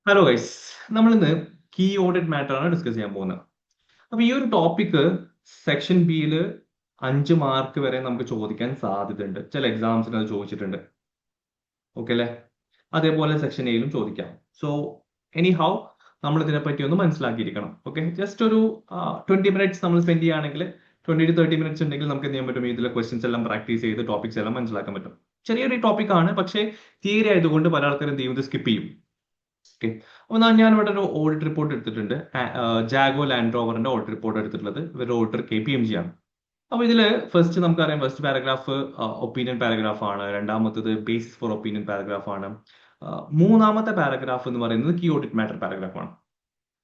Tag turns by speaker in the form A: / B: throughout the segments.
A: Hello guys, നമ്മളിന്ന് key audit matter ആണ് discuss ചെയ്യാൻ പോകുന്നത്. അപ്പൊ ഈ ഒരു ടോപ്പിക്ക് സെക്ഷൻ ബിയിൽ 5 മാർക്ക് വരെ നമുക്ക് ചോദിക്കാൻ സാധ്യതയുണ്ട്. ചില എക്സാംസിന് അത് ചോദിച്ചിട്ടുണ്ട്. ഓക്കെ അല്ലേ? അതേപോലെ സെക്ഷൻ എയിലും ചോദിക്കാം. സോ എനി ഹൗ നമ്മൾ ഇതിനെപ്പറ്റി ഒന്ന് മനസ്സിലാക്കിയിരിക്കണം. ഓക്കെ, ജസ്റ്റ് ഒരു 20 മിനിറ്റ്സ് നമ്മൾ സ്പെൻഡ് ചെയ്യുകയാണെങ്കിൽ 20 to 30 മിനിറ്റ്സ് ഉണ്ടെങ്കിൽ നമുക്ക് എന്ത് ചെയ്യാൻ പറ്റും? ഇതിലെ ക്വസ്റ്റ്യൻസ് എല്ലാം പ്രാക്ടീസ് ചെയ്ത് ടോപ്പിക്സ് എല്ലാം മനസ്സിലാക്കാൻ പറ്റും. ചെറിയൊരു ടോപ്പിക് ആണ്, പക്ഷേ തിയറി ആയതുകൊണ്ട് പല ആൾക്കാരും എന്ത് ചെയ്യും? ഇത് സ്കിപ്പ് ചെയ്യും. ഓക്കെ, അപ്പോൾ ഞാൻ ഇവിടെ ഒരു ഓഡിറ്റ് റിപ്പോർട്ട് എടുത്തിട്ടുണ്ട്. ജാഗോ ലാൻഡ് റോവറിന്റെ ഓഡിറ്റ് റിപ്പോർട്ട് എടുത്തിട്ടുള്ളത്. ഇവരുടെ ഓഡിറ്റർ KPMG ആണ്. അപ്പൊ ഇതില് ഫസ്റ്റ് നമുക്കറിയാം, ഫസ്റ്റ് പാരഗ്രാഫ് ഒപ്പീനിയൻ പാരഗ്രാഫ് ആണ്. രണ്ടാമത്തത് ബേസിസ് ഫോർ ഒപ്പീനിയൻ പാരഗ്രാഫ് ആണ്. മൂന്നാമത്തെ പാരഗ്രാഫ് എന്ന് പറയുന്നത് കീ ഓഡിറ്റ് മാറ്റർ പാരഗ്രാഫ് ആണ്.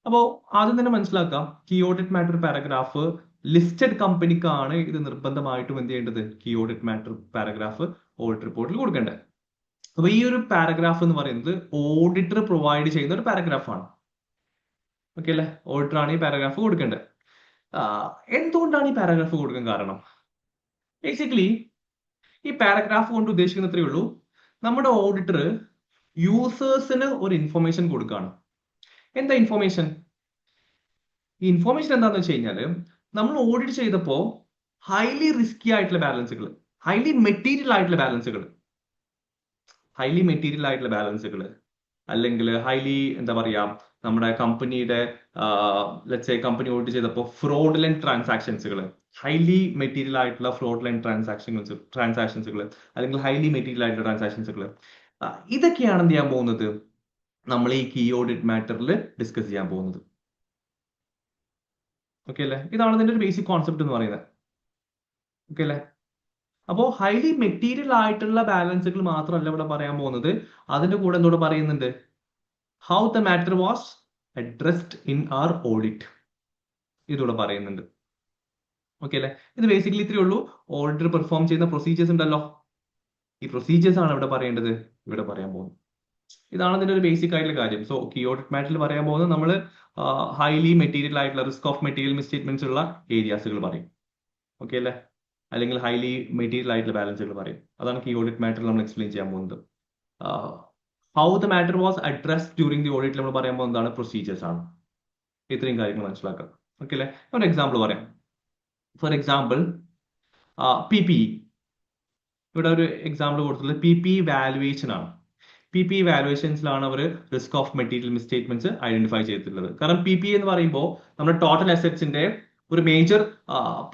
A: അപ്പോൾ ആദ്യം തന്നെ മനസ്സിലാക്കാം, key audit matter paragraph listed കമ്പനിക്കാണ് ഇത് നിർബന്ധമായിട്ടും എന്ത് ചെയ്യേണ്ടത്? Key audit matter paragraph audit റിപ്പോർട്ടിൽ കൊടുക്കേണ്ടത്. അപ്പൊ ഈ ഒരു പാരഗ്രാഫ് എന്ന് പറയുന്നത് ഓഡിറ്റർ പ്രൊവൈഡ് ചെയ്യുന്ന ഒരു പാരഗ്രാഫാണ്. ഓക്കെ അല്ലെ? ഓഡിറ്റർ ആണ് ഈ പാരഗ്രാഫ് കൊടുക്കേണ്ടത്. എന്തുകൊണ്ടാണ് ഈ പാരഗ്രാഫ് കൊടുക്കാൻ കാരണം? ബേസിക്കലി ഈ പാരഗ്രാഫ് കൊണ്ട് ഉദ്ദേശിക്കുന്ന ഇത്രയേ ഉള്ളൂ, നമ്മുടെ ഓഡിറ്റർ യൂസേഴ്സിന് ഒരു ഇൻഫർമേഷൻ കൊടുക്കുകയാണ്. എന്താ ഇൻഫർമേഷൻ? ഈ ഇൻഫർമേഷൻ എന്താണെന്ന് വെച്ച് കഴിഞ്ഞാൽ, നമ്മൾ ഓഡിറ്റ് ചെയ്തപ്പോൾ ഹൈലി റിസ്കി ആയിട്ടുള്ള ബാലൻസുകൾ, ഹൈലി മെറ്റീരിയൽ ആയിട്ടുള്ള ബാലൻസുകൾ അല്ലെങ്കിൽ ഹൈലി എന്താ പറയാ, നമ്മുടെ കമ്പനിയുടെ കമ്പനി ഓഡിറ്റ് ചെയ്തപ്പോൾ ഫ്രോഡുലന്റ് ട്രാൻസാക്ഷൻസുകൾ, ഹൈലി മെറ്റീരിയൽ ആയിട്ടുള്ള ഫ്രോഡുലന്റ് ട്രാൻസാക്ഷൻസുകൾ അല്ലെങ്കിൽ ഹൈലി മെറ്റീരിയൽ ആയിട്ടുള്ള ട്രാൻസാക്ഷൻസുകൾ, ഇതൊക്കെയാണ് എന്ത് ചെയ്യാൻ പോകുന്നത്? നമ്മൾ ഈ കീ ഓഡിറ്റ് മാറ്ററിൽ ഡിസ്കസ് ചെയ്യാൻ പോകുന്നത്. ഓക്കെ അല്ലേ? ഇതാണ് ഇതിന്റെ ഒരു ബേസിക് കോൺസെപ്റ്റ് എന്ന് പറയുന്നത്. ഓക്കെ അല്ലേ? അപ്പോൾ ഹൈലി മെറ്റീരിയൽ ആയിട്ടുള്ള ബാലൻസുകൾ മാത്രമല്ല ഇവിടെ പറയാൻ പോകുന്നത്, അതിന്റെ കൂടെ എന്തോടെ പറയുന്നുണ്ട്? How the matter was addressed in our audit, ഇതൂടെ പറയുന്നുണ്ട്. ഓക്കെ അല്ലേ? ഇത് ബേസിക്കലി ഇത്രയേ ഉള്ളൂ. ഓഡിറ്റർ പെർഫോം ചെയ്യുന്ന പ്രൊസീജിയേഴ്സ് ഉണ്ടല്ലോ, ഈ പ്രൊസീജിയേഴ്സ് ആണ് ഇവിടെ പറയേണ്ടത്, ഇവിടെ പറയാൻ പോകുന്നത്. ഇതാണ് ഇതിന്റെ ഒരു ബേസിക് ആയിട്ടുള്ള കാര്യം. സോ കീ ഓഡിറ്റ് മാറ്ററിൽ പറയാൻ പോകുന്നത് നമ്മൾ ഹൈലി മെറ്റീരിയൽ ആയിട്ടുള്ള റിസ്ക് ഓഫ് മെറ്റീരിയൽ മിസ്റ്റേറ്റ്മെന്റ്സ് ഉള്ള ഏരിയാസുകൾ പറയും. ഓക്കെ അല്ലേ? അല്ലെങ്കിൽ ഹൈലി മെറ്റീരിയൽ ആയിട്ടുള്ള ബാലൻസുകൾ പറയും. അതാണ് കീ ഓഡിറ്റ് മാറ്ററിൽ നമ്മൾ എക്സ്പ്ലെയിൻ ചെയ്യാൻ പോകുന്നത്. How the matter was addressed during the audit നമ്മൾ പറയാൻ പോകുന്നതാണ് പ്രൊസീജിയേഴ്സ് ആണ്. ഇത്രയും കാര്യങ്ങൾ മനസ്സിലാക്കാം. ഓക്കെ അല്ലേ? ഒരു എക്സാമ്പിൾ പറയാം. For example PPE. ഇവിടെ ഒരു എക്സാമ്പിൾ കൊടുത്തിട്ടുള്ളത് PPE വാലുവേഷൻ ആണ്. PPE വാലുവേഷൻസിലാണ് അവർ risk of material misstatements identify ചെയ്തിട്ടുള്ളത്. കാരണം PPE എന്ന് പറയുമ്പോൾ നമ്മുടെ ടോട്ടൽ അസറ്റ്സിന്റെ ഒരു മേജർ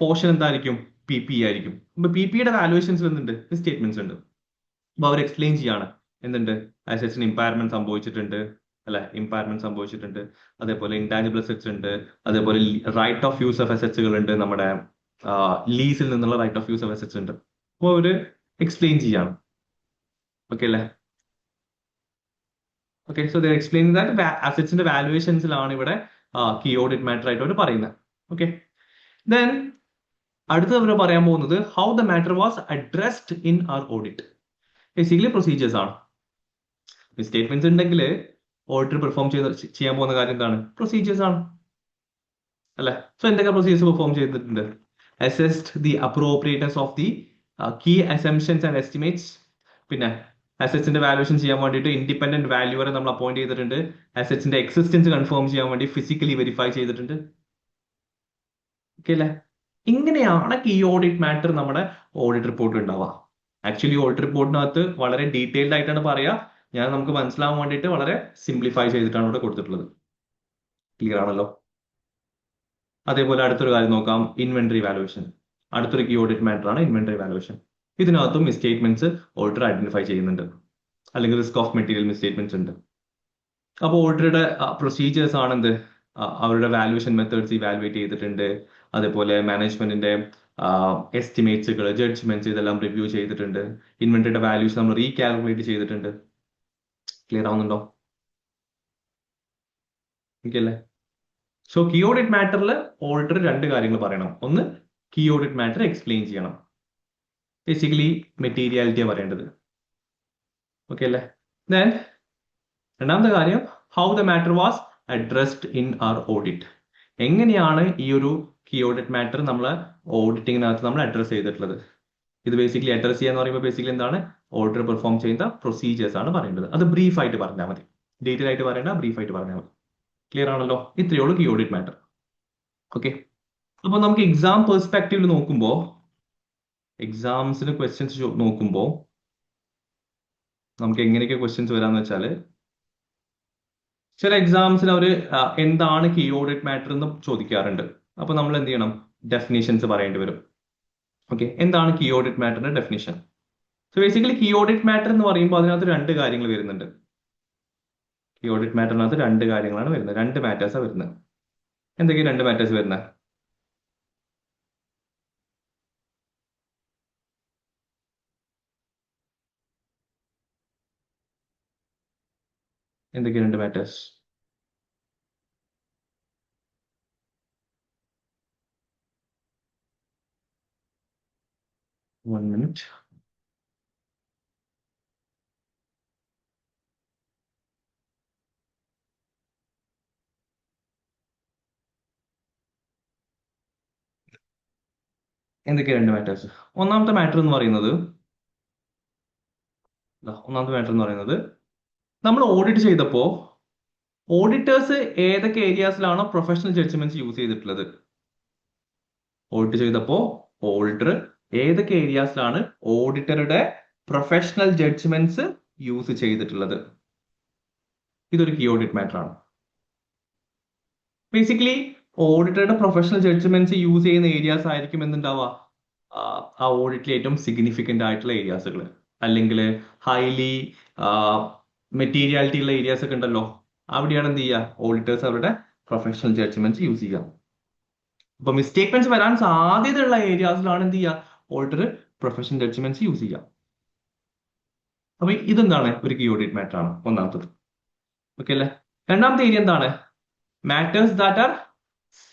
A: പോർഷൻ എന്തായിരിക്കും? PPE ആയിരിക്കും. അപ്പൊ PPEയുടെ വാലുവേഷൻസ് എന്തുണ്ട്? മിസ്റ്റേറ്റ്മെന്റ്സ് ഉണ്ട്. അപ്പൊ അവർ എക്സ്പ്ലെയിൻ ചെയ്യാണ് എന്തുണ്ട്? അസറ്റ്സിന് ഇമ്പയർമെന്റ് സംഭവിച്ചിട്ടുണ്ട് അല്ലെ, ഇമ്പയർമെന്റ് സംഭവിച്ചിട്ടുണ്ട്. അതേപോലെ ഇൻടാഞ്ചിബിൾ അസറ്റ്സ് ഉണ്ട്. അതേപോലെ റൈറ്റ് ഓഫ് യൂസ് ഓഫ് അസറ്റ്സുകൾ ഉണ്ട്. നമ്മുടെ ലീസിൽ നിന്നുള്ള right of use of assets ഉണ്ട്. അപ്പോൾ അവര് എക്സ്പ്ലെയിൻ ചെയ്യാണ്. ഓക്കെ അല്ലേ? Okay, so there explain that അസറ്റ്സിന്റെ വാലുവേഷൻസിലാണ് ഇവിടെ കീ ഓഡിറ്റ് മാറ്റർ ആയിട്ട് അവർ പറയുന്നത്. ഓക്കെ, ദെൻ അടുത്ത് അവർ പറയാൻ പോകുന്നത് how the matter was addressed in our audit. Basically procedures ആണ്. മിസ്റ്റേറ്റ്മെന്റ്സ് ഉണ്ടെങ്കിൽ ഓഡിറ്റർ പെർഫോം ചെയ്യാൻ പോകുന്ന കാര്യം എന്താണ്? പ്രൊസീജിയേഴ്സ് ആണ് അല്ലെ? സോ എന്തൊക്കെ പ്രൊസീജിയേഴ്സ് പെർഫോം ചെയ്തിട്ടുണ്ട്? Assessed the appropriateness of the key assumptions and estimates. പിന്നെ അസറ്റ്സിന്റെ വാല്യൂഷൻ ചെയ്യാൻ വേണ്ടിയിട്ട് ഇൻഡിപെൻഡന്റ് വാല്യൂവറെ നമ്മൾ അപ്പോയിന്റ് ചെയ്തിട്ടുണ്ട്. അസറ്റ്സിന്റെ എക്സിസ്റ്റൻസ് കൺഫേം ചെയ്യാൻ വേണ്ടി ഫിസിക്കലി വെരിഫൈ ചെയ്തിട്ടുണ്ട്. ഓക്കെ അല്ലേ? ഇങ്ങനെയാണ് കീ ഓഡിറ്റ് മാറ്റർ നമ്മുടെ ഓഡിറ്റ് റിപ്പോർട്ട് ഉണ്ടാവുക. ആക്ച്വലി ഓഡിറ്റ് റിപ്പോർട്ടിനകത്ത് വളരെ ഡീറ്റെയിൽഡ് ആയിട്ടാണ് പറയുക. ഞാൻ നമുക്ക് മനസ്സിലാവാൻ വേണ്ടിയിട്ട് വളരെ സിംപ്ലിഫൈ ചെയ്തിട്ടാണ് ഇവിടെ കൊടുത്തിട്ടുള്ളത്. ക്ലിയർ ആണല്ലോ? അതേപോലെ അടുത്തൊരു കാര്യം നോക്കാം, ഇൻവെന്ററി വാലുവേഷൻ. അടുത്തൊരു കീ ഓഡിറ്റ് മാറ്റർ ആണ് ഇൻവെന്ററി വാലുവേഷൻ. ഇതിനകത്തും മിസ്റ്റേറ്റ്മെന്റ്സ് ഓഡിറ്റർ ഐഡന്റിഫൈ ചെയ്യുന്നുണ്ട്, അല്ലെങ്കിൽ റിസ്ക് ഓഫ് മെറ്റീരിയൽ മിസ്റ്റേറ്റ്മെന്റ്സ് ഉണ്ട്. അപ്പോൾ ഓഡിറ്ററുടെ പ്രൊസീജിയേഴ്സ് ആണെന്ത്? അവരുടെ വാലുവേഷൻ മെത്തേഡ്സ് ഇവാലുവേറ്റ് ചെയ്തിട്ടുണ്ട്. അതേപോലെ മാനേജ്മെന്റിന്റെ എസ്റ്റിമേറ്റ്സുകൾ, ജഡ്ജ്മെന്റ്സ് ഇതെല്ലാം റിവ്യൂ ചെയ്തിട്ടുണ്ട്. ഇൻവെന്ററിയുടെ വാല്യൂസ് നമ്മൾ റീകാൽക്കുലേറ്റ് ചെയ്തിട്ടുണ്ട്. ക്ലിയർ ആവുന്നുണ്ടോ? ഓക്കെ അല്ലേ? സോ കീ ഓഡിറ്റ് മാറ്ററിൽ ഓഡിറ്റർ 2 കാര്യങ്ങൾ പറയണം. ഒന്ന്, കീ ഓഡിറ്റ് മാറ്റർ എക്സ്പ്ലെയിൻ ചെയ്യണം. ബേസിക്കലി മെറ്റീരിയാലിറ്റിയാണ് പറയേണ്ടത്. ഓക്കെ അല്ലേ? ദെൻ രണ്ടാമത്തെ കാര്യം, how the matter was addressed in our audit. എങ്ങനെയാണ് ഈ ഒരു കീ ഓഡിറ്റ് മാറ്റർ നമ്മൾ ഓഡിറ്റിങ്ങിനകത്ത് നമ്മൾ അഡ്രസ് ചെയ്തിട്ടുള്ളത്? ഇത് ബേസിക്കലി അഡ്രസ് ചെയ്യാന്ന് പറയുമ്പോൾ ബേസിക്കലി എന്താണ്? ഓഡിറ്റർ പെർഫോം ചെയ്യുന്ന പ്രൊസീജിയേഴ്സ് ആണ് പറയേണ്ടത്. അത് ബ്രീഫ് ആയിട്ട് പറഞ്ഞാൽ മതി. ഡീറ്റെയിൽ ആയിട്ട് പറയണ്ട, ബ്രീഫ് ആയിട്ട് പറഞ്ഞാൽ മതി. ക്ലിയർ ആണല്ലോ? ഇത്രയേ ഉള്ളൂ കീ ഓഡിറ്റ് മാറ്റർ. ഓക്കെ, അപ്പൊ നമുക്ക് എക്സാം പെർസ്പെക്റ്റീവിൽ നോക്കുമ്പോൾ, എക്സാംസിന് ക്വസ്റ്റ്യൻസ് നോക്കുമ്പോൾ നമുക്ക് എങ്ങനെയൊക്കെ ക്വസ്റ്റ്യൻസ് വരാന്ന് വെച്ചാൽ, ചില എക്സാംസിന് അവർ എന്താണ് കീ ഓഡിറ്റ് മാറ്റർ എന്ന് ചോദിക്കാറുണ്ട്. അപ്പൊ നമ്മൾ എന്ത് ചെയ്യണം? ഡെഫിനേഷൻസ് പറയേണ്ടി വരും. ഓക്കെ, എന്താണ് കീ ഓഡിറ്റ് മാറ്ററിന്റെ definition? So basically key audit matter എന്ന് പറയുമ്പോൾ അതിനകത്ത് രണ്ട് കാര്യങ്ങൾ വരുന്നുണ്ട്. കീ ഓഡിറ്റ് മാറ്ററിനകത്ത് രണ്ട് കാര്യങ്ങളാണ് വരുന്നത്, രണ്ട് മാറ്റേഴ്സാണ് വരുന്നത്. എന്തൊക്കെയാണ് രണ്ട് മാറ്റേഴ്സ് വരുന്നത്? എന്തൊക്കെയാണ് രണ്ട് മാറ്റേഴ്സ്? One minute. എന്തൊക്കെയാണ് രണ്ട് മാറ്റേഴ്സ്? ഒന്നാമത്തെ മാറ്റർ എന്ന് പറയുന്നത്, നമ്മൾ ഓഡിറ്റ് ചെയ്തപ്പോൾ ഓഡിറ്റേഴ്സ് ഏതൊക്കെ ഏരിയാസിലാണോ പ്രൊഫഷണൽ ജഡ്ജ്മെന്റ്സ് യൂസ് ചെയ്തിട്ടുള്ളത്, ഓഡിറ്റ് ചെയ്തപ്പോൾ ഓഡിറ്റർ ഏതൊക്കെ ഏരിയാസിലാണ് ഓഡിറ്ററുടെ പ്രൊഫഷണൽ ജഡ്ജ്മെന്റ്സ് യൂസ് ചെയ്തിട്ടുള്ളത്, ഇതൊരു കീ ഓഡിറ്റ് മാറ്റർ ആണ്. ബേസിക്കലി ഓഡിറ്ററുടെ പ്രൊഫഷണൽ ജഡ്ജ്മെന്റ്സ് യൂസ് ചെയ്യുന്ന ഏരിയാസ് ആയിരിക്കും എന്തുണ്ടാവുക, ആ ഓഡിറ്റിൽ ഏറ്റവും സിഗ്നിഫിക്കന്റ് ആയിട്ടുള്ള ഏരിയാസുകൾ, അല്ലെങ്കിൽ ഹൈലി മെറ്റീരിയാലിറ്റി ഉള്ള ഏരിയാസ് ഒക്കെ ഉണ്ടല്ലോ, അവിടെയാണ് എന്ത് ചെയ്യുക, ഓഡിറ്റേഴ്സ് അവരുടെ പ്രൊഫഷണൽ ജഡ്ജ്മെന്റ്സ് യൂസ് ചെയ്യുക. അപ്പൊ മിസ്റ്റേക്മെന്റ്സ് വരാൻ സാധ്യതയുള്ള ഏരിയാസിലാണ് എന്ത് ചെയ്യുക, ഓഡിറ്റർ പ്രൊഫഷണൽ ജഡ്ജ്മെന്റ്സ് യൂസ് ചെയ്യുക. അപ്പൊ ഇതെന്താണ്, ഒരു കീ ഓഡിറ്റ് മാറ്റർ ആണ് ഒന്നാമത്തത്. ഓക്കെ അല്ലേ? രണ്ടാമത്തെ ഏരിയ എന്താണ്? Matters that are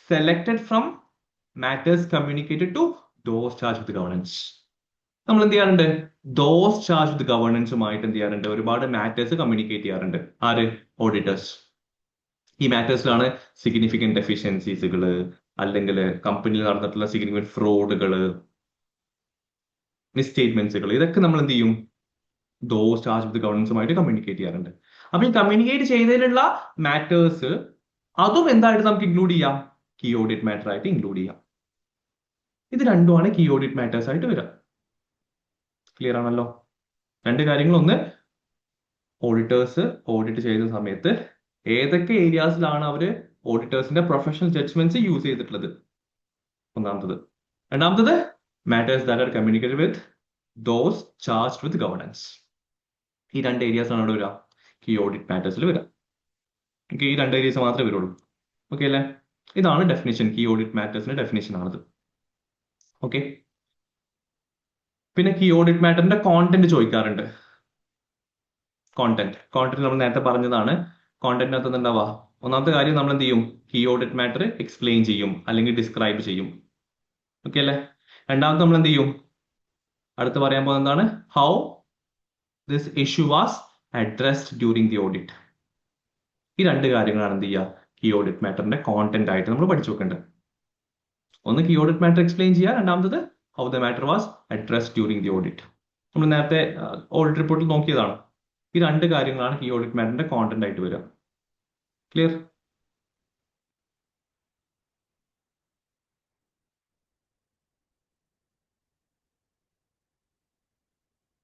A: selected from matters communicated to those charge with governance. നമ്മൾ എന്ത് ചെയ്യാറുണ്ട്? ദോസ് ചാർജ് വിത്ത് ഗവർണൻസുമായിട്ട് എന്ത് ചെയ്യാറുണ്ട്? ഒരുപാട് മാറ്റേഴ്സ് കമ്മ്യൂണിക്കേറ്റ് ചെയ്യാറുണ്ട്. ആര്? ഓഡിറ്റേഴ്സ്. ഈ മാറ്റേഴ്സിലാണ് സിഗ്നിഫിക്കന്റ് ഡെഫിഷ്യൻസീസുകൾ, അല്ലെങ്കിൽ കമ്പനിയിൽ നടന്നിട്ടുള്ള സിഗ്നിഫിക്കന്റ് ഫ്രോഡുകള്, മിസ്റ്റേറ്റ്മെന്റ്സുകൾ, ഇതൊക്കെ നമ്മൾ എന്ത് ചെയ്യും? ദോസ് ചാർജ് വിത്ത് ഗവർണൻസുമായിട്ട് കമ്മ്യൂണിക്കേറ്റ് ചെയ്യാറുണ്ട്. അപ്പൊ ഈ കമ്മ്യൂണിക്കേറ്റ് ചെയ്തതിലുള്ള മാറ്റേഴ്സ് അതും എന്തായിട്ട് നമുക്ക് ഇൻക്ലൂഡ് ചെയ്യാം? കീ ഓഡിറ്റ് മാറ്റർ ആയിട്ട് ഇൻക്ലൂഡ് ചെയ്യാം. ഇത് രണ്ടുമാണ് കീ ഓഡിറ്റ് മാറ്റേഴ്സ് ആയിട്ട് വരിക. ക്ലിയർ ആണല്ലോ? രണ്ട് കാര്യങ്ങൾ. ഒന്ന്, ഓഡിറ്റേഴ്സ് ഓഡിറ്റ് ചെയ്യുന്ന സമയത്ത് ഏതൊക്കെ ഏരിയാസിലാണ് അവര് ഓഡിറ്റേഴ്സിന്റെ പ്രൊഫഷണൽ ജഡ്ജ്മെന്റ്സ് യൂസ് ചെയ്തിട്ടുള്ളത്, ഒന്നാമത്തത്. രണ്ടാമത്തത്, matters that R communicated with those charged with governance. ഈ രണ്ട് ഏരിയാസ് ആണ് അവിടെ വരിക, കീ ഓഡിറ്റ് മാറ്റേഴ്സിൽ വരിക. ഈ രണ്ട് ഏരിയസ് മാത്രമേ വരുള്ളൂ. ഓക്കെ അല്ലേ? ഇതാണ് ഡെഫിനേഷൻ, കീ ഓഡിറ്റ് മാറ്റേഴ്സിന്റെ ഡെഫിനേഷൻ ആണത്. ഓക്കെ, പിന്നെ കീ ഓഡിറ്റ് മാറ്ററിന്റെ കോണ്ടന്റ് ചോദിക്കാറുണ്ട്. കോണ്ടന്റ് നമ്മൾ നേരത്തെ പറഞ്ഞതാണ്. കോണ്ടന്റിനകത്ത് എന്തുണ്ടാവുക? ഒന്നാമത്തെ കാര്യം, നമ്മൾ എന്ത് ചെയ്യും? കീ ഓഡിറ്റ് മാറ്റർ എക്സ്പ്ലെയിൻ ചെയ്യും, അല്ലെങ്കിൽ ഡിസ്ക്രൈബ് ചെയ്യും. ഓക്കെ അല്ലേ? രണ്ടാമത്തെ നമ്മൾ എന്ത് ചെയ്യും? അടുത്ത് പറയാൻ പോകുന്നത് എന്താണ്? How this issue was addressed during the audit. ഈ രണ്ട് കാര്യങ്ങളാണ് എന്ത് ചെയ്യുക, കീ ഓഡിറ്റ് മാറ്ററിന്റെ കോണ്ടന്റ് ആയിട്ട് നമ്മൾ പഠിച്ചു വെക്കേണ്ടത്. ഒന്ന്, കീ ഓഡിറ്റ് മാറ്റർ എക്സ്പ്ലെയിൻ ചെയ്യുക. രണ്ടാമത്തത്, how the matter was addressed during the audit. നമ്മൾ നേരത്തെ ഓഡിറ്റ് റിപ്പോർട്ടിൽ നോക്കിയതാണ്. ഈ രണ്ട് കാര്യങ്ങളാണ് കീ ഓഡിറ്റ് മാറ്ററിന്റെ കോണ്ടന്റ് ആയിട്ട് വരിക. ക്ലിയർ?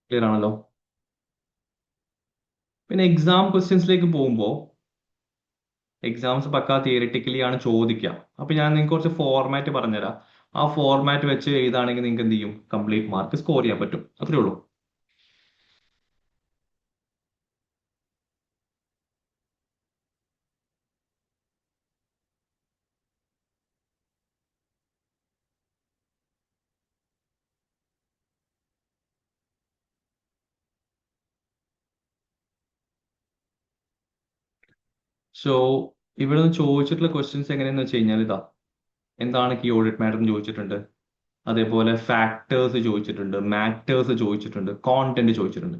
A: ക്ലിയർ ആണല്ലോ? പിന്നെ എക്സാം ക്വസ്റ്റ്യൻസിലേക്ക് പോകുമ്പോൾ, എക്സാംസ് പക്കാ തിയറിറ്റിക്കലി ആണ് ചോദിക്കുക. അപ്പൊ ഞാൻ നിങ്ങൾക്ക് കുറച്ച് ഫോർമാറ്റ് പറഞ്ഞുതരാം. ആ ഫോർമാറ്റ് വെച്ച് എഴുതാണെങ്കിൽ നിങ്ങൾക്ക് എന്ത് ചെയ്യും? കംപ്ലീറ്റ് മാർക്ക് സ്കോർ ചെയ്യാൻ പറ്റും. അത്രേ ഉള്ളൂ. സോ ഇവിടെ നിന്ന് ചോദിച്ചിട്ടുള്ള ക്വസ്റ്റ്യൻസ് എങ്ങനെയാന്ന് വെച്ച് കഴിഞ്ഞാൽ ഇതാ, എന്താണ് കീ ഓഡിറ്റ് മാറ്റർ എന്ന് ചോദിച്ചിട്ടുണ്ട്, അതേപോലെ ഫാക്ടേഴ്സ് ചോദിച്ചിട്ടുണ്ട്, മാറ്റേഴ്സ് ചോദിച്ചിട്ടുണ്ട്, കോണ്ടന്റ് ചോദിച്ചിട്ടുണ്ട്.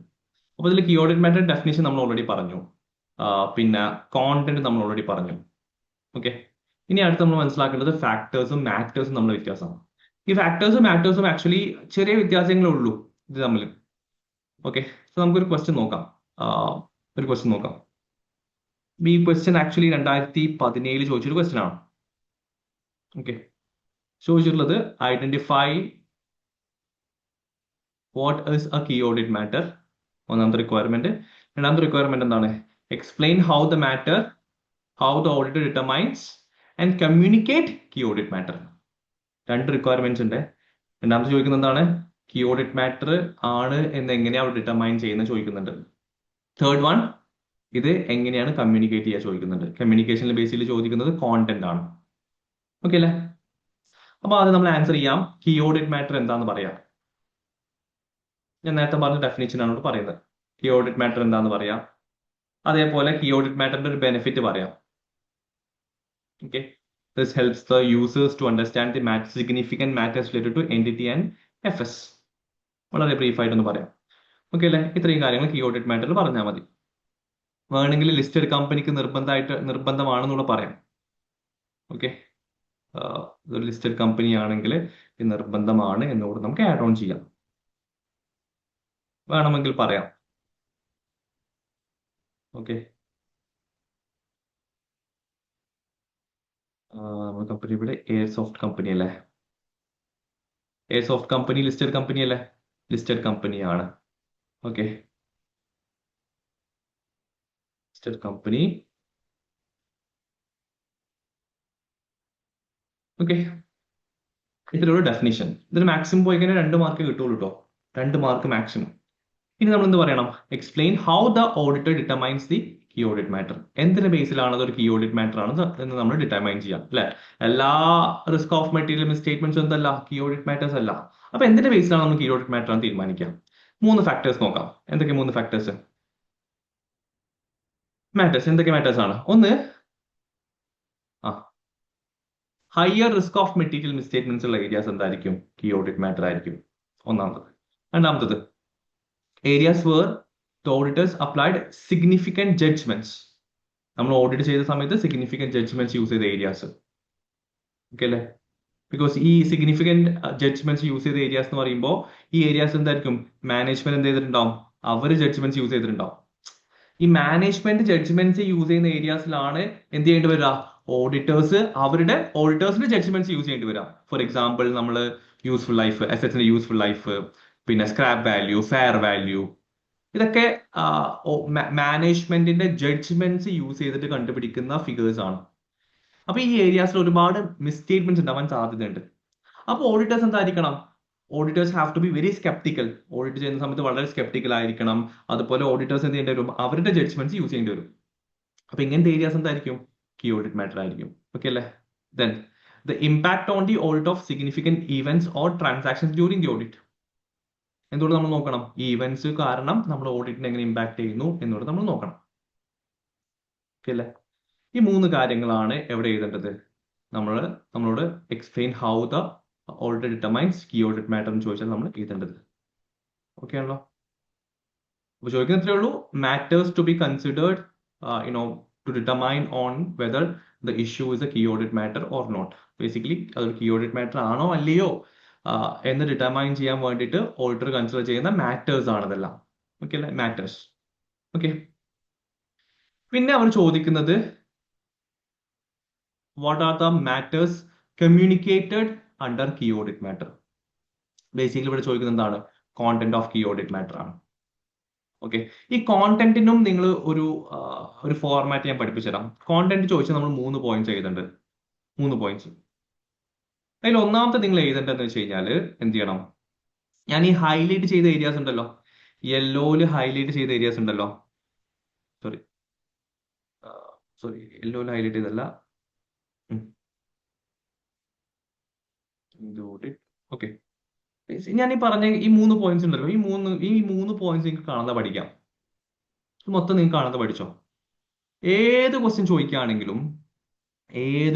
A: അപ്പൊ ഇതിൽ കീ ഓഡിറ്റ് മാറ്റർ ഡെഫിനേഷൻ നമ്മൾ ഓൾറെഡി പറഞ്ഞു, പിന്നെ കോണ്ടന്റ് നമ്മൾ ഓൾറെഡി പറഞ്ഞു. ഓക്കെ, ഇനി അടുത്ത് നമ്മൾ മനസ്സിലാക്കേണ്ടത് ഫാക്ടേഴ്സും മാറ്റേഴ്സും തമ്മിലുള്ള വ്യത്യാസമാണ്. ഈ ഫാക്ടേഴ്സും മാറ്റേഴ്സും ആക്ച്വലി ചെറിയ വ്യത്യാസങ്ങളേ ഉള്ളൂ ഇത് തമ്മിൽ. ഓക്കെ, സോ നമുക്കൊരു ക്വസ്റ്റ്യൻ നോക്കാം. ഒരു ക്വസ്റ്റ്യൻ നോക്കാം. ഈ ക്വസ്റ്റ്യൻ ആക്ച്വലി 2017 ചോദിച്ചൊരു ക്വസ്റ്റ്യൻ ആണ്. ഓക്കെ, ചോദിച്ചിട്ടുള്ളത് identify what is a key audit matter. ഒന്നാമത്തെ റിക്വയർമെന്റ്. രണ്ടാമത്തെ റിക്വയർമെന്റ് എന്താണ്? Explain how the matter, how the auditor determines and communicate key audit matter. രണ്ട് റിക്വയർമെന്റ്സ് ഉണ്ട്. രണ്ടാമത്തെ ചോദിക്കുന്നത് എന്താണ്? കീ ഓഡിറ്റ് മാറ്റർ ആണ് എന്ന് എങ്ങനെയാണ് അവർ ഡിറ്റർമൈൻ ചെയ്യുന്നത് ചോദിക്കുന്നുണ്ട്. തേർഡ് വൺ, ഇത് എങ്ങനെയാണ് കമ്മ്യൂണിക്കേറ്റ് ചെയ്യുക ചോദിക്കുന്നുണ്ട്. കമ്മ്യൂണിക്കേഷനിൽ ബേസിൽ ചോദിക്കുന്നത് കോണ്ടന്റ് ആണ്. ഓക്കെ അല്ലേ? അപ്പൊ അത് നമ്മൾ ആൻസർ ചെയ്യാം. കീ ഓഡിറ്റ് മാറ്റർ എന്താന്ന് പറയാം. ഞാൻ നേരത്തെ പറഞ്ഞ ഡെഫിനിഷൻ ആണ് ഇവിടെ പറയുന്നത്. കീ ഓഡിറ്റ് മാറ്റർ എന്താന്ന് പറയാം. അതേപോലെ കീ ഓഡിറ്റ് മാറ്ററിന്റെ ഒരു ബെനിഫിറ്റ് പറയാം. Okay, this helps the users to understand the significant matters related to entity and FS. വളരെ ബ്രീഫ് ആയിട്ടൊന്ന് പറയാം. ഓക്കെ അല്ലേ? ഇത്രയും കാര്യങ്ങൾ കീ ഓഡിറ്റ് മാറ്ററിൽ പറഞ്ഞാൽ മതി. വേണമെങ്കിൽ ലിസ്റ്റഡ് കമ്പനിക്ക് നിർബന്ധമാണെന്നൂടെ പറയാം. ഓക്കെ, ഒരു ലിസ്റ്റഡ് കമ്പനി ആണെങ്കിൽ ഇത് നിർബന്ധമാണ് എന്നുകൂടെ നമുക്ക് ആഡ് ഓൺ ചെയ്യാം. വേണമെങ്കിൽ പറയാം. ഓക്കെ, നമ്മുടെ കമ്പനി ഇവിടെ എയർസോഫ്റ്റ് കമ്പനി അല്ലേ? എയർസോഫ്റ്റ് കമ്പനി ലിസ്റ്റഡ് കമ്പനി അല്ലേ? ലിസ്റ്റഡ് കമ്പനിയാണ്. Okay, listed company. ഓക്കെ, ഇതിലൊരു ഡെഫിനിഷൻ. ഇതിന് മാക്സിമം പോയി കഴിഞ്ഞാൽ 2 മാർക്ക് കിട്ടുള്ളൂ കേട്ടോ. 2 മാർക്ക് മാക്സിമം. ഇനി നമ്മൾ എന്ത് പറയണം? Explain how the auditor determines the key audit matter. എന്തിന്റെ ബേസിലാണ് അതൊരു കീ ഓഡിറ്റ് മാറ്റർ ആണ് എന്ന് നമ്മൾ ഡിറ്റർമൈൻ ചെയ്യാം അല്ലെ? എല്ലാ റിസ്ക് ഓഫ് മെറ്റീരിയൽ മിസ്സ്റ്റേറ്റ്മെന്റ്സ് എന്തല്ല കീ ഓഡിറ്റ് മാറ്റേഴ്സ് അല്ല. അപ്പൊ എന്തിന്റെ ബേസിലാണ് നമ്മൾ കീ ഓഡിറ്റ് മാറ്റർ ആണ് തീരുമാനിക്കാം? 3 ഫാക്ടേഴ്സ് നോക്കാം. എന്തൊക്കെ 3 ഫാക്ടേഴ്സ്? മാറ്റേഴ്സ് എന്തൊക്കെ മാറ്റേഴ്സ് ആണ്? ഒന്ന്, higher risk of material misstatements ഉള്ള ഏരിയാസ് എന്തായിരിക്കും? കീ ഓഡിറ്റ് മാറ്റർ ആയിരിക്കും ഒന്നാമത്തത്. രണ്ടാമത്തത്, areas where the auditors applied significant judgements. നമ്മൾ ഓഡിറ്റ് ചെയ്ത സമയത്ത് സിഗ്നിഫിക്കന്റ് ജഡ്ജ്മെന്റ്സ് യൂസ് ചെയ്ത ഏരിയാസ്. ഓക്കെ അല്ലേ? ബിക്കോസ് ഈ സിഗ്നിഫിക്കന്റ് ജഡ്ജ്മെന്റ്സ് യൂസ് ചെയ്ത ഏരിയാസ് എന്ന് പറയുമ്പോൾ ഈ ഏരിയാസ് എന്തായിരിക്കും? മാനേജ്മെന്റ് എന്ത് ചെയ്തിട്ടുണ്ടാവും? അവര് ജഡ്ജ്മെന്റ്സ് യൂസ് ചെയ്തിട്ടുണ്ടാവും. ഈ മാനേജ്മെന്റ് ജഡ്ജ്മെന്റ്സ് യൂസ് ചെയ്യുന്ന ഏരിയാസിലാണ് എന്ത് ചെയ്യേണ്ടി വരിക? ഓഡിറ്റേഴ്സിന്റെ ജഡ്ജ്മെന്റ്സ് യൂസ് ചെയ്യേണ്ടി വരാം. ഫോർ എക്സാമ്പിൾ, നമ്മൾ യൂസ്ഫുൾ ലൈഫ്, അസറ്റ്സിന്റെ യൂസ്ഫുൾ ലൈഫ്, പിന്നെ സ്ക്രാപ്പ് വാല്യൂ, ഫെയർ വാല്യൂ, ഇതൊക്കെ മാനേജ്മെന്റിന്റെ ജഡ്ജ്മെന്റ്സ് യൂസ് ചെയ്തിട്ട് കണ്ടുപിടിക്കുന്ന ഫിഗേഴ്സ് ആണ്. അപ്പൊ ഈ ഏരിയാസിൽ ഒരുപാട് മിസ്റ്റേറ്റ്മെന്റ്സ് ഉണ്ടാവാൻ സാധ്യതയുണ്ട്. അപ്പൊ ഓഡിറ്റേഴ്സ് എന്തായിരിക്കണം? Auditors have to be very sceptical. Audit ചെയ്യുന്ന സമയത്ത് വളരെ സ്കെപ്റ്റിക്കൽ ആയിരിക്കണം. അതുപോലെ ഓഡിറ്റേഴ്സ് എന്ത് ചെയ്യേണ്ടി വരും? അവരുടെ ജഡ്ജ്മെന്റ്സ് യൂസ് ചെയ്യേണ്ടി വരും. അപ്പൊ ഇങ്ങനത്തെ ഏരിയാസ് എന്തായിരിക്കും? കീ ഓഡിറ്റ് മാറ്റർ ആയിരിക്കും. ഓക്കെ അല്ലേ? Then the impact on the audit of significant events or transactions during the audit. എന്തുകൊണ്ട് നമ്മൾ നോക്കണം? ഈ ഇവന്റ്സ് കാരണം നമ്മൾ ഓഡിറ്റിനെ എങ്ങനെ ഇമ്പാക്ട് ചെയ്യുന്നു എന്നുകൂടെ നമ്മൾ നോക്കണം. ഓക്കെ അല്ലേ? ഈ 3 കാര്യങ്ങളാണ് എവിടെ എഴുതേണ്ടത്? നമ്മളോട് explain how the auditor determines key audit matter എന്ന് ചോദിച്ചാൽ നമ്മൾ എഴുതേണ്ടത്. ഓക്കെ ആണല്ലോ? അപ്പൊ ചോദിക്കുന്ന ഇത്രയേ ഉള്ളൂ. Matters to be considered to determine on whether the issue is a key audit matter or not. Basically അതൊരു കീ ഓഡിറ്റ് മാറ്റർ ആണോ അല്ലയോ എന്ന് ഡിറ്റർമൈൻ ചെയ്യാൻ വേണ്ടിയിട്ട് ഓഡിറ്റർ കൺസിഡർ ചെയ്യുന്ന മാറ്റേഴ്സ് ആണ് ഇതെല്ലാം. ഓക്കെ അല്ലേ? മാറ്റേഴ്സ്. ഓക്കെ, പിന്നെ അവർ ചോദിക്കുന്നത് what are the matters communicated under key audit matter. Basically ഇവിടെ ചോദിക്കുന്നത് എന്താണ്? Content of key audit matter ആണ്. ഓക്കെ, ഈ കോണ്ടന്റിനും നിങ്ങൾ ഒരു ഫോർമാറ്റ് ഞാൻ പഠിപ്പിച്ചു തരാം. കോണ്ടന്റ് ചോദിച്ചാൽ നമ്മൾ 3 പോയിന്റ്സ് എഴുതേണ്ടത്. 3 പോയിന്റ്സ്. അതിൽ ഒന്നാമത്തെ നിങ്ങൾ എഴുതേണ്ടതെന്ന് വെച്ച് കഴിഞ്ഞാൽ എന്ത് ചെയ്യണം? ഞാൻ ഈ ഹൈലൈറ്റ് ചെയ്ത ഏരിയാസ് ഉണ്ടല്ലോ, യെല്ലോയില് ഹൈലൈറ്റ് ചെയ്ത ഏരിയാസ് ഉണ്ടല്ലോ, സോറി യെല്ലോയില് ഹൈലൈറ്റ് ചെയ്തല്ല, ഓക്കെ, ഞാൻ ഈ പറഞ്ഞ ഈ 3 പോയിന്റ്സ് ഉണ്ടല്ലോ, ഈ മൂന്ന് പോയിന്റ്സ് നിങ്ങൾക്ക് കാണാതെ പഠിക്കാം. മൊത്തം നിങ്ങൾക്ക് കാണാതെ പഠിച്ചോ. ഏത് ക്വസ്റ്റ്യൻ ചോദിക്കുകയാണെങ്കിലും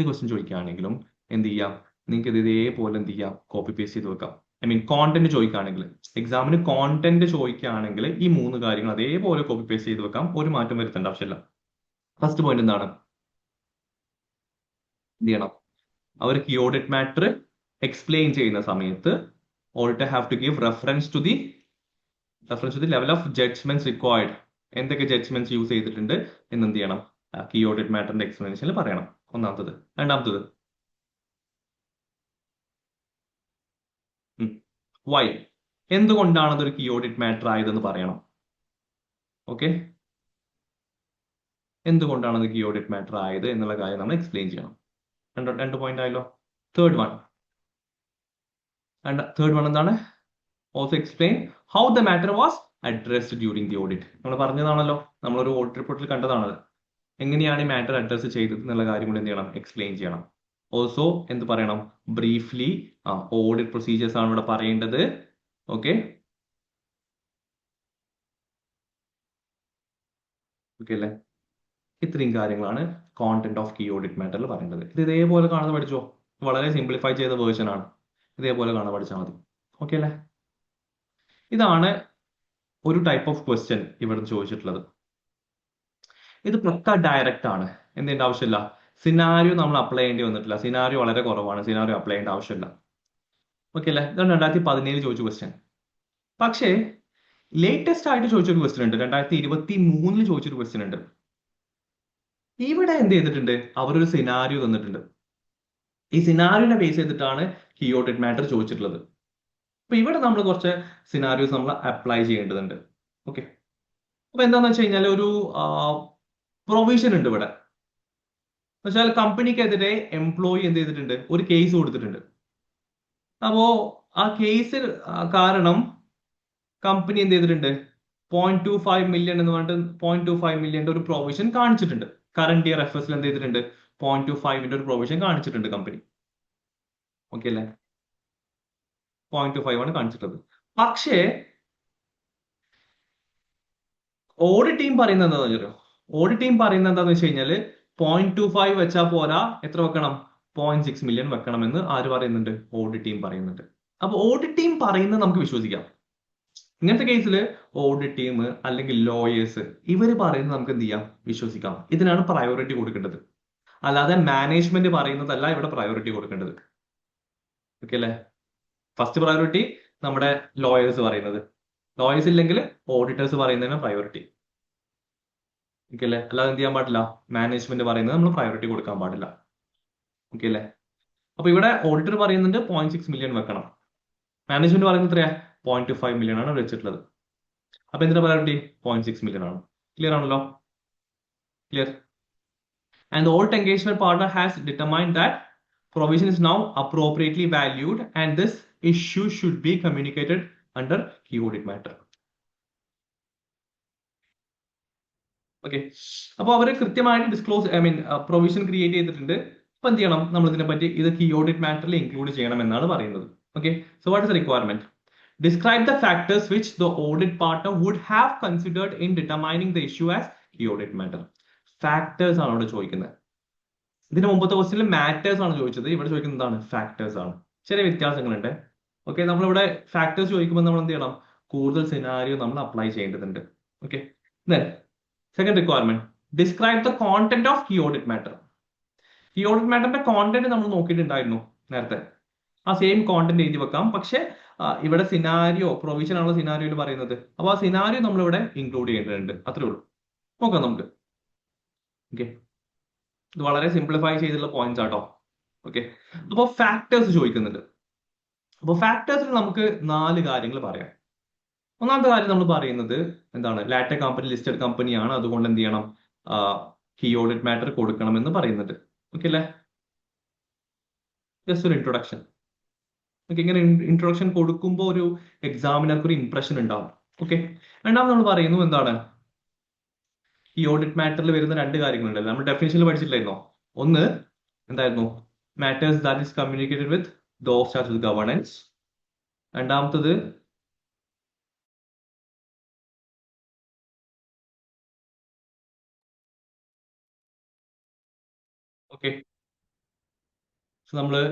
A: എന്ത് ചെയ്യാം? നിങ്ങൾക്ക് ഇത് ഇതേപോലെ എന്ത് ചെയ്യാം? കോപ്പി പേസ്റ്റ് ചെയ്ത് വെക്കാം. ഐ മീൻ കോണ്ടന്റ് ചോദിക്കുകയാണെങ്കിൽ, എക്സാമിന് കോണ്ടന്റ് ചോദിക്കുകയാണെങ്കിൽ ഈ 3 കാര്യങ്ങൾ അതേപോലെ കോപ്പി പേസ്റ്റ് ചെയ്ത് വെക്കാം. ഒരു മാറ്റം വരുത്തേണ്ട ആവശ്യമില്ല. ഫസ്റ്റ് പോയിന്റ് എന്താണ്? എന്ത് ചെയ്യണം? അവർ കീ ഓഡിറ്റ് മാറ്റർ എക്സ്പ്ലെയിൻ ചെയ്യുന്ന സമയത്ത് auditor have to give reference to the level of judgments required. എന്തൊക്കെ ജഡ്ജ്മെന്റ്സ് യൂസ് ചെയ്തിട്ടുണ്ട് എന്ന് എന്ത് ചെയ്യണം? കീ ഓഡിറ്റ് മാറ്ററിന്റെ എക്സ്പ്ലനേഷനിൽ പറയണം. ഒന്നാമത്തത്. രണ്ടാമത്തത് വൈ, എന്തുകൊണ്ടാണ് അതൊരു കീ ഓഡിറ്റ് മാറ്റർ ആയതെന്ന് പറയണം. ഓക്കെ, എന്തുകൊണ്ടാണ് അത് കീ ഓഡിറ്റ് മാറ്റർ ആയത് എന്നുള്ള കാര്യം നമ്മൾ എക്സ്പ്ലെയിൻ ചെയ്യണം. രണ്ട് പോയിന്റ് ആയല്ലോ. തേർഡ് വൺ എന്താണ്? Also explain how the matter was addressed during the audit. നമ്മൾ പറഞ്ഞതാണല്ലോ, നമ്മളൊരു ഓഡിറ്റ് റിപ്പോർട്ടിൽ കണ്ടതാണത്. എങ്ങനെയാണ് ഈ മാറ്റർ അഡ്രസ് ചെയ്തത് എന്നുള്ള കാര്യം കൂടി എന്ത് ചെയ്യണം? എക്സ്പ്ലെയിൻ ചെയ്യണം. ഓൾസോ എന്ത് പറയണം? ബ്രീഫ്ലി ഓഡിറ്റ് പ്രൊസീജിയേഴ്സ് ആണ് ഇവിടെ പറയേണ്ടത്. ഓക്കെ ഓക്കെ അല്ലേ? ഇത്രയും കാര്യങ്ങളാണ് കോണ്ടന്റ് ഓഫ് കീ ഓഡിറ്റ് മാറ്ററിൽ പറയേണ്ടത്. ഇത് ഇതേപോലെ കാണാതെ പഠിച്ചോ. വളരെ സിംപ്ലിഫൈ ചെയ്ത വേർഷൻ ആണ്. ഇതേപോലെ കാണാൻ പഠിച്ചാൽ മതി. ഓക്കെ അല്ലേ? ഇതാണ് ഒരു ടൈപ്പ് ഓഫ് ക്വസ്റ്റ്യൻ ഇവിടെ ചോദിച്ചിട്ടുള്ളത്. ഇത് പക്ക ഡയറക്റ്റ് ആണ്. എന്തിന്റെ ആവശ്യമില്ല, സിനാരിയോ നമ്മൾ അപ്ലൈ ചെയ്യേണ്ടി വന്നിട്ടില്ല. സിനാരിയോ വളരെ കുറവാണ്, സിനാരിയോ അപ്ലൈ ചെയ്യേണ്ട ആവശ്യമില്ല. ഓക്കെ അല്ലേ? ഇതാണ് 2017 ചോദിച്ച ക്വസ്റ്റ്യൻ. പക്ഷേ ലേറ്റസ്റ്റ് ആയിട്ട് ചോദിച്ചൊരു ക്വസ്റ്റ്യൻ ഉണ്ട്, 2023 ചോദിച്ചൊരു ക്വസ്റ്റ്യൻ ഉണ്ട്. ഇവിടെ എന്ത് ചെയ്തിട്ടുണ്ട്? അവരൊരു സിനാരിയോ തന്നിട്ടുണ്ട്. ഈ സിനാരിയോനെ ബേസ് ചെയ്തിട്ടാണ് കീ ഓഡിറ്റ് മാറ്റർ ചോദിച്ചിട്ടുള്ളത്. അപ്പൊ ഇവിടെ നമ്മൾ കുറച്ച് സിനാരിയോസ് നമ്മൾ അപ്ലൈ ചെയ്യേണ്ടതുണ്ട്. ഓക്കെ, അപ്പൊ എന്താന്ന് വെച്ച് കഴിഞ്ഞാൽ ഒരു പ്രൊവിഷൻ ഉണ്ട് ഇവിടെ. എന്നുവെച്ചാൽ കമ്പനിക്കെതിരെ എംപ്ലോയി എന്ത് ചെയ്തിട്ടുണ്ട്? ഒരു കേസ് കൊടുത്തിട്ടുണ്ട്. അപ്പോ ആ കേസ് കാരണം കമ്പനി എന്ത് ചെയ്തിട്ടുണ്ട്? 0.25 മില്യൺ എന്ന് പറഞ്ഞിട്ട് 0.25 മില്യന്റെ ഒരു പ്രൊവിഷൻ കാണിച്ചിട്ടുണ്ട്. കറന്റ് ഇയർ FS എന്ത് ചെയ്തിട്ടുണ്ട്? 0.25 ഒരു പ്രൊവിഷൻ കാണിച്ചിട്ടുണ്ട് കമ്പനി. ഓക്കെ അല്ലേ? 0.25 ആണ് കാണിച്ചിട്ടുള്ളത്. പക്ഷേ ഓഡിറ്റ് ടീം പറയുന്നത് എന്താണെന്ന് വെച്ചോ? ഓഡിറ്റ് ടീം പറയുന്നത് എന്താണെന്ന് വെച്ച് കഴിഞ്ഞാൽ 0.25 വെച്ചാൽ പോരാ, എത്ര വെക്കണം? 0.6 മില്യൺ വെക്കണമെന്ന് ആര് പറയുന്നുണ്ട്? ഓഡിറ്റ് ടീം പറയുന്നുണ്ട്. അപ്പൊ ഓഡിറ്റ് ടീം പറയുന്നത് നമുക്ക് വിശ്വസിക്കാം. ഇങ്ങനത്തെ കേസിൽ ഓഡിറ്റ് ടീം അല്ലെങ്കിൽ ലോയേഴ്സ് ഇവർ പറയുന്നത് നമുക്ക് എന്ത് ചെയ്യാം? വിശ്വസിക്കാം. ഇതിനാണ് പ്രയോറിറ്റി കൊടുക്കേണ്ടത്. അല്ലാതെ മാനേജ്മെന്റ് പറയുന്നതല്ല ഇവിടെ പ്രയോറിറ്റി കൊടുക്കേണ്ടത്. ഓക്കെ അല്ലേ? ഫസ്റ്റ് പ്രയോറിറ്റി നമ്മുടെ ലോയേഴ്സ് പറയുന്നത്, ലോയേഴ്സ് ഇല്ലെങ്കിൽ ഓഡിറ്റേഴ്സ് പറയുന്നതിന് പ്രയോറിറ്റി. ഓക്കെ അല്ലേ? അല്ലാതെ എന്ത് ചെയ്യാൻ പാടില്ല? മാനേജ്മെന്റ് പറയുന്നത് നമ്മൾ പ്രയോറിറ്റി കൊടുക്കാൻ പാടില്ല. ഓക്കെ അല്ലേ? അപ്പൊ ഇവിടെ ഓഡിറ്റർ പറയുന്നുണ്ട് 0.6 മില്യൺ വെക്കണം. മാനേജ്മെന്റ് പറയുന്നത് എത്രയാ? 0.25 മില്യൺ ആണ് വെച്ചിട്ടുള്ളത്. അപ്പൊ എന്തിനാ പ്രയോറിറ്റി? 0.6 മില്യൺ ആണ്. ക്ലിയർ ആണല്ലോ? Clear. And the audit engagement partner has determined that provision is now appropriately valued and this issue should be communicated under key audit matter. Okay, അപ്പൊ അവര് കൃത്യമായിട്ട് പ്രൊവിഷൻ ക്രിയേറ്റ് ചെയ്തിട്ടുണ്ട്. അപ്പൊ എന്ത് ചെയ്യണം? നമ്മൾ ഇതിനെപ്പറ്റി ഇത് കീ ഓഡിറ്റ് മാറ്ററിൽ ഇൻക്ലൂഡ് ചെയ്യണം എന്നാണ് പറയുന്നത്. Okay, so what is the requirement? Describe the factors which the audit partner would have considered in determining the issue as key audit matter. Factors ആണ് അവിടെ ചോദിക്കുന്നത്. ഇതിന് മുമ്പത്തെ ക്വസ്റ്റ്യനിൽ മാറ്റേഴ്സ് ആണ് ചോദിച്ചത്, ഇവിടെ ചോദിക്കുന്നത് എന്താണ്? ഫാക്ടേഴ്സ് ആണ്. ചെറിയ വ്യത്യാസങ്ങളുണ്ട്. ഓക്കെ, നമ്മളിവിടെ ഫാക്ടേഴ്സ് ചോദിക്കുമ്പോൾ നമ്മൾ എന്ത് ചെയ്യണം? കൂടുതൽ സിനാരിയോ നമ്മൾ അപ്ലൈ ചെയ്യേണ്ടതുണ്ട്. Okay, second requirement, describe the content of key audit matter. Key audit മാറ്ററിന്റെ കോണ്ടന്റ് നമ്മൾ നോക്കിയിട്ടുണ്ടായിരുന്നു നേരത്തെ. ആ സെയിം കോണ്ടന്റ് എഴുതി വെക്കാം. പക്ഷെ ഇവിടെ സിനാരിയോ പ്രൊവിഷൻ ആണല്ലോ സിനാരിയോയിൽ പറയുന്നത്. അപ്പൊ ആ സിനാരിയോ നമ്മൾ ഇവിടെ ഇൻക്ലൂഡ് ചെയ്യേണ്ടതുണ്ട്. അത്രേ ഉള്ളൂ. നോക്കാം നമുക്ക്. ഓക്കെ, ഇത് വളരെ സിംപ്ലിഫൈ ചെയ്തിട്ടുള്ള പോയിന്റ്സ് ആട്ടോ. ഓക്കെ, അപ്പൊ ഫാക്ടേഴ്സ് ചോദിക്കുന്നുണ്ട്. അപ്പൊ ഫാക്ടേഴ്സിൽ നമുക്ക് 4 കാര്യങ്ങൾ പറയാം. ഒന്നാമത്തെ കാര്യം നമ്മൾ പറയുന്നത് എന്താണ്? ലാറ്റെക് കമ്പനി ലിസ്റ്റഡ് കമ്പനിയാണ്, അതുകൊണ്ട് എന്ത് ചെയ്യണം? കീ ഓഡിറ്റ് മാറ്റർ കൊടുക്കണം എന്ന് പറയുന്നുണ്ട്. ഓക്കെ അല്ലേ? ജസ്റ്റ് ഒരു ഇൻട്രൊഡക്ഷൻ. ഓക്കെ, ഇങ്ങനെ ഇൻട്രൊഡക്ഷൻ കൊടുക്കുമ്പോൾ ഒരു എക്സാമിനർക്ക് ഒരു ഇംപ്രഷൻ ഉണ്ടാവും. ഓക്കെ, രണ്ടാമത് നമ്മൾ പറയുന്നു എന്താണ്? ഈ ഓഡിറ്റ് മാറ്ററിൽ വരുന്ന 2 കാര്യങ്ങളുണ്ടല്ലോ, നമ്മൾ ഡെഫിനിഷനിൽ പഠിച്ചിട്ടില്ലായിരുന്നോ? ഒന്ന് എന്തായിരുന്നു? Matters that is communicated with those charge with governance. രണ്ടാമത്തത് ഓക്കെ, നമ്മള്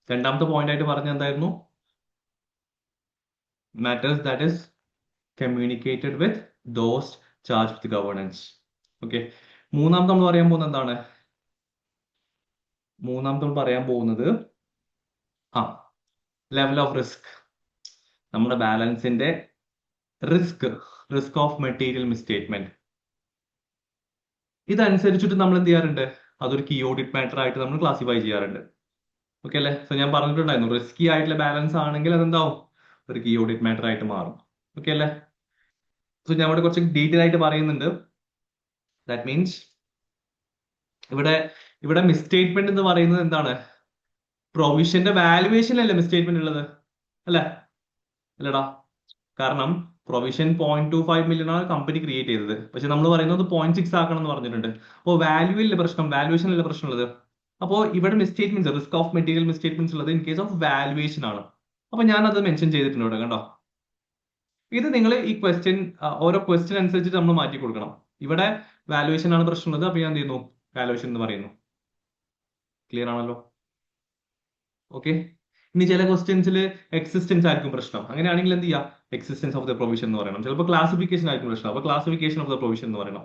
A: രണ്ടാമത്തെ പോയിന്റ് ആയിട്ട് പറഞ്ഞ എന്തായിരുന്നു? Matters that is communicated with those charge with governance. Okay, മൂന്നാമത് നമ്മൾ പറയാൻ പോകുന്നത് എന്താണ്? മൂന്നാമത് നമ്മൾ പറയാൻ പോകുന്നത് ലെവൽ ഓഫ് റിസ്ക്. നമ്മുടെ ബാലൻസിന്റെ റിസ്ക് ഓഫ് മെറ്റീരിയൽ മിസ്സ്റ്റേറ്റ്മെന്റ്. ഇതനുസരിച്ചിട്ട് നമ്മൾ എന്ത് ചെയ്യാറുണ്ട്, അതൊരു കീ ഓഡിറ്റ് മാറ്റർ ആയിട്ട് നമ്മൾ ക്ലാസിഫൈ ചെയ്യാറുണ്ട്. ഓക്കെ അല്ലേ? സോ ഞാൻ പറഞ്ഞിട്ടുണ്ടായിരുന്നു, റിസ്കി ആയിട്ടുള്ള ബാലൻസ് ആണെങ്കിൽ അതെന്താവും, ഒരു കീ ഓഡിറ്റ് മാറ്റർ ആയിട്ട് മാറും. ഓക്കെ അല്ലേ? സോ ഞാൻ ഇവിടെ കുറച്ച് ഡീറ്റെയിൽ ആയിട്ട് പറയുന്നുണ്ട്. ദാറ്റ് മീൻസ് ഇവിടെ ഇവിടെ മിസ്സ്റ്റേറ്റ്മെന്റ് എന്ന് പറയുന്നത് എന്താണ്, പ്രൊവിഷന്റെ വാലുവേഷനിലല്ലേ മിസ്സ്റ്റേറ്റ്മെന്റ് ഉള്ളത്, അല്ലേ? അല്ലടാ, കാരണം പ്രൊവിഷൻ 0.25 million ആണ് കമ്പനി ക്രിയേറ്റ് ചെയ്തത്, പക്ഷെ നമ്മൾ പറയുന്നത് 0.6 ആക്കണം എന്ന് പറഞ്ഞിട്ടുണ്ട്. അപ്പോൾ വാല്യൂവിലെ പ്രശ്നം, വാല്യുവേഷനിലെ പ്രശ്നമുള്ളത്. അപ്പോൾ ഇവിടെ മിസ്സ്റ്റേറ്റ്മെന്റ്സ്, റിസ്ക് ഓഫ് മെറ്റീരിയൽ മിസ്സ്റ്റേറ്റ്മെന്റ്സ് ഉള്ളത് ഇൻ കേസ് ഓഫ് വാല്യുവേഷൻ ആണ്. അപ്പൊ ഞാൻ അത് മെൻഷൻ ചെയ്തിട്ടുണ്ട് ഇവിടെ, കണ്ടോ? ഇത് നിങ്ങൾ ഈ ക്വസ്റ്റ്യൻ, ഓരോ ക്വസ്റ്റ്യൻ അനുസരിച്ച് നമ്മൾ മാറ്റി കൊടുക്കണം. ഇവിടെ വാല്യുവേഷൻ ആണ് പ്രശ്നമുള്ളത്, അപ്പൊ ഞാൻ എന്ത് ചെയ്യുന്നു, വാല്യുവേഷൻ എന്ന് പറയുന്നു. ക്ലിയർ ആണല്ലോ? ഓക്കെ. ഇനി ചില ക്വസ്റ്റ്യൻസിൽ എക്സിസ്റ്റൻസ് ആയിരിക്കും പ്രശ്നം. അങ്ങനെയാണെങ്കിൽ എന്ത് ചെയ്യാം, എക്സിസ്റ്റൻസ് ഓഫ് ദ പ്രൊവിഷൻ എന്ന് പറയണം. ചിലപ്പോൾ ക്ലാസിഫിക്കേഷൻ ആയിരിക്കും പ്രശ്നം, അപ്പൊ ക്ലാസിഫിക്കേഷൻ ഓഫ് ദ പ്രൊവിഷൻ എന്ന് പറയണം.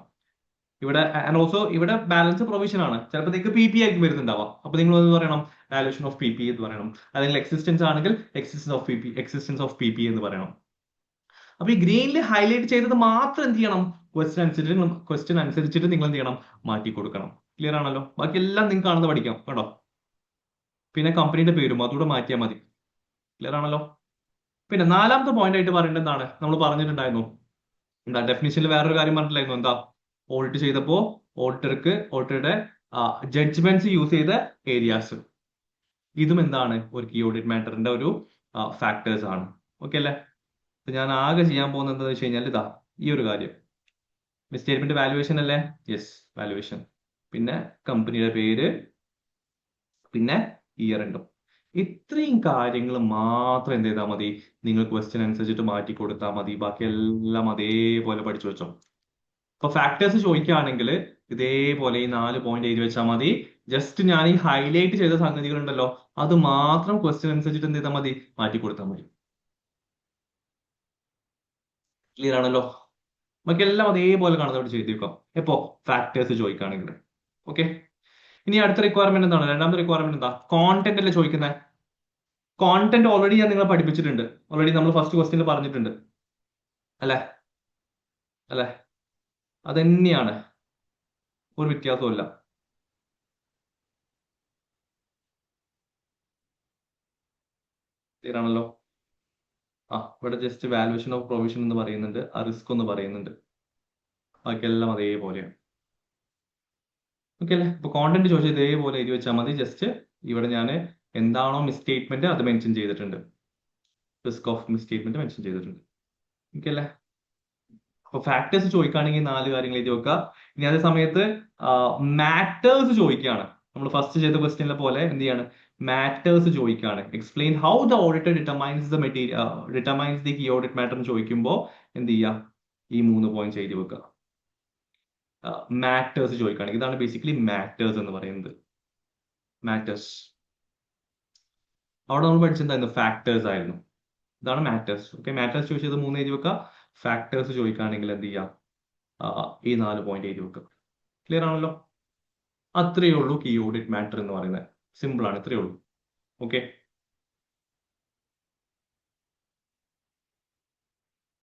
A: ഇവിടെ ആൻഡ് ഓൾസോ ഇവിടെ ബാലൻസ് പ്രൊവിഷൻ ആണ്. ചിലപ്പോൾ നിങ്ങൾക്ക് പി പി ആയിരിക്കും വരുന്നുണ്ടാവാം, അപ്പൊ നിങ്ങൾ എന്ന് പറയണം വാല്യൂഷൻ ഓഫ് പി പി എന്ന് പറയണം. അല്ലെങ്കിൽ എക്സിസ്റ്റൻസ് ആണെങ്കിൽ എക്സിസ്റ്റൻസ് ഓഫ് പി പി എന്ന് പറയണം. അപ്പൊ ഈ ഗ്രീനിൽ ഹൈലൈറ്റ് ചെയ്തത് മാത്രം എന്ത് ചെയ്യണം, ക്വസ്റ്റ്യൻ അനുസരിച്ചിട്ട് നിങ്ങൾ എന്ത് ചെയ്യണം, മാറ്റി കൊടുക്കണം. ക്ലിയർ ആണല്ലോ? ബാക്കി എല്ലാം നിങ്ങൾക്ക് കാണുന്നത് പഠിക്കാം, കേട്ടോ. പിന്നെ കമ്പനിയുടെ പേരും അതുകൂടെ മാറ്റിയാൽ മതി. ക്ലിയർ ആണല്ലോ? പിന്നെ നാലാമത്തെ പോയിന്റ് ആയിട്ട് പറയേണ്ടത് എന്താണ്, നമ്മൾ പറഞ്ഞിട്ടുണ്ടായിരുന്നു എന്താ, ഡെഫിനിഷനിൽ വേറൊരു കാര്യം പറഞ്ഞിട്ടില്ലായിരുന്നു, എന്താ, ഓഡിറ്റ് ചെയ്തപ്പോ ഓഡിറ്ററുടെ ജഡ്ജ്മെന്റ്സ് യൂസ് ചെയ്ത ഏരിയാസ്, ഇതും എന്താണ്, ഒരു കീ ഓഡിറ്റ് മാറ്ററിന്റെ ഒരു ഫാക്ടേഴ്സ് ആണ്. ഓക്കെ അല്ലേ? ഞാൻ ആകെ ചെയ്യാൻ പോകുന്നത് എന്താണെന്ന് വെച്ച് കഴിഞ്ഞാൽ ഇതാ ഈ ഒരു കാര്യം, മിസ്സ്റ്റേറ്റ്മെന്റ് വാല്യുവേഷൻ അല്ലേ? Yes, valuation. പിന്നെ കമ്പനിയുടെ പേര്, പിന്നെ ഇയർ എൻഡും. ഇത്രയും കാര്യങ്ങൾ മാത്രം എന്ത് ചെയ്താൽ മതി, നിങ്ങൾ ക്വസ്റ്റ്യൻ അനുസരിച്ചിട്ട് മാറ്റി കൊടുത്താൽ മതി. ബാക്കി എല്ലാം അതേപോലെ പഠിച്ചു വെച്ചോ. അപ്പൊ ഫാക്ടേഴ്സ് ചോദിക്കുകയാണെങ്കിൽ ഇതേപോലെ ഈ 4 പോയിന്റ് എഴുതി വെച്ചാൽ മതി. ജസ്റ്റ് ഞാൻ ഈ ഹൈലൈറ്റ് ചെയ്ത സംഗതികൾ ഉണ്ടല്ലോ, അത് മാത്രം ക്വസ്റ്റ്യൻ അനുസരിച്ചിട്ട് എന്ത് ചെയ്താൽ മതി, മാറ്റി കൊടുത്താൽ മതി. ക്ലിയർ ആണല്ലോ? ബാക്കി എല്ലാം അതേപോലെ കാണുന്നതോട് ചെയ്ത് വെക്കാം എപ്പോ ഫാക്ടേഴ്സ് ചോദിക്കുകയാണെങ്കിൽ. ഓക്കെ. ഇനി അടുത്ത റിക്വയർമെന്റ് എന്താണ്, രണ്ടാമത്തെ റിക്വയർമെന്റ് എന്താ, കോണ്ടന്റ് അല്ലേ ചോദിക്കുന്നത്. കോണ്ടന്റ് ഓൾറെഡി ഞാൻ നിങ്ങളെ പഠിപ്പിച്ചിട്ടുണ്ട്, ഓൾറെഡി നമ്മൾ ഫസ്റ്റ് ക്വസ്റ്റ്യനിൽ പറഞ്ഞിട്ടുണ്ട്, അല്ലെ? അല്ലെ? അതന്നെയാണ്, ഒരു വ്യത്യാസവും ഇല്ല. ക്ലിയർ ആണല്ലോ? ഇവിടെ ജസ്റ്റ് വാല്യുവേഷൻ ഓഫ് പ്രൊവിഷൻ എന്ന് പറയുന്നുണ്ട്, ആ റിസ്ക് എന്ന് പറയുന്നുണ്ട്, ബാക്കിയെല്ലാം അതേപോലെയാണ്. ഓക്കെ അല്ലേ? ഇപ്പൊ കോണ്ടന്റ് ചോദിച്ചാൽ ഇതേപോലെ എഴുതി വെച്ചാൽ മതി. ജസ്റ്റ് ഇവിടെ ഞാൻ എന്താണോ മിസ്സ്റ്റേറ്റ്മെന്റ് അത് മെൻഷൻ ചെയ്തിട്ടുണ്ട്, റിസ്ക് ഓഫ് മിസ്സ്റ്റേറ്റ്മെന്റ് മെൻഷൻ ചെയ്തിട്ടുണ്ട്. ഓക്കെ അല്ലേ? അപ്പൊ ഫാക്ടേഴ്സ് ചോദിക്കുകയാണെങ്കിൽ 4 കാര്യങ്ങൾ എഴുതി വെക്കുക. ഇനി അതേ സമയത്ത് മാറ്റേഴ്സ് ചോദിക്കുകയാണ്, നമ്മൾ ഫസ്റ്റ് ചെയ്ത ക്വസ്റ്റ്യനിലെ പോലെ എന്ത് ചെയ്യാണ്, മാറ്റേഴ്സ് ചോദിക്കുകയാണ്. Explain how the auditor determines the key audit matter എന്ന് ചോദിക്കുമ്പോൾ എന്ത് ചെയ്യുക, ഈ 3 പോയിന്റ്സ് എഴുതി വെക്കുക. മാറ്റേഴ്സ് ചോദിക്കുകയാണെങ്കിൽ ഇതാണ് ബേസിക്കലി മാറ്റേഴ്സ് എന്ന് പറയുന്നത്. മാറ്റേഴ്സ് അവിടെ നമ്മൾ പഠിച്ചെന്തായിരുന്നു, ഫാക്ടേഴ്സ് ആയിരുന്നു. ഇതാണ് മാറ്റേഴ്സ്. ഓക്കെ, മാറ്റേഴ്സ് ചോദിച്ചത് 3 എഴുതി വെക്കുക. ഫാക്ടേഴ്സ് ചോദിക്കുകയാണെങ്കിൽ എന്ത് ചെയ്യാം, ഈ 4 പോയിന്റ് എഴുതി വെക്കുക. ക്ലിയർ ആണല്ലോ? അത്രയേ ഉള്ളൂ കീ ഓഡിറ്റ് മാറ്റർ എന്ന് പറയുന്നത്. സിമ്പിൾ ആണ്, ഇത്രയേ ഉള്ളൂ. ഓക്കെ.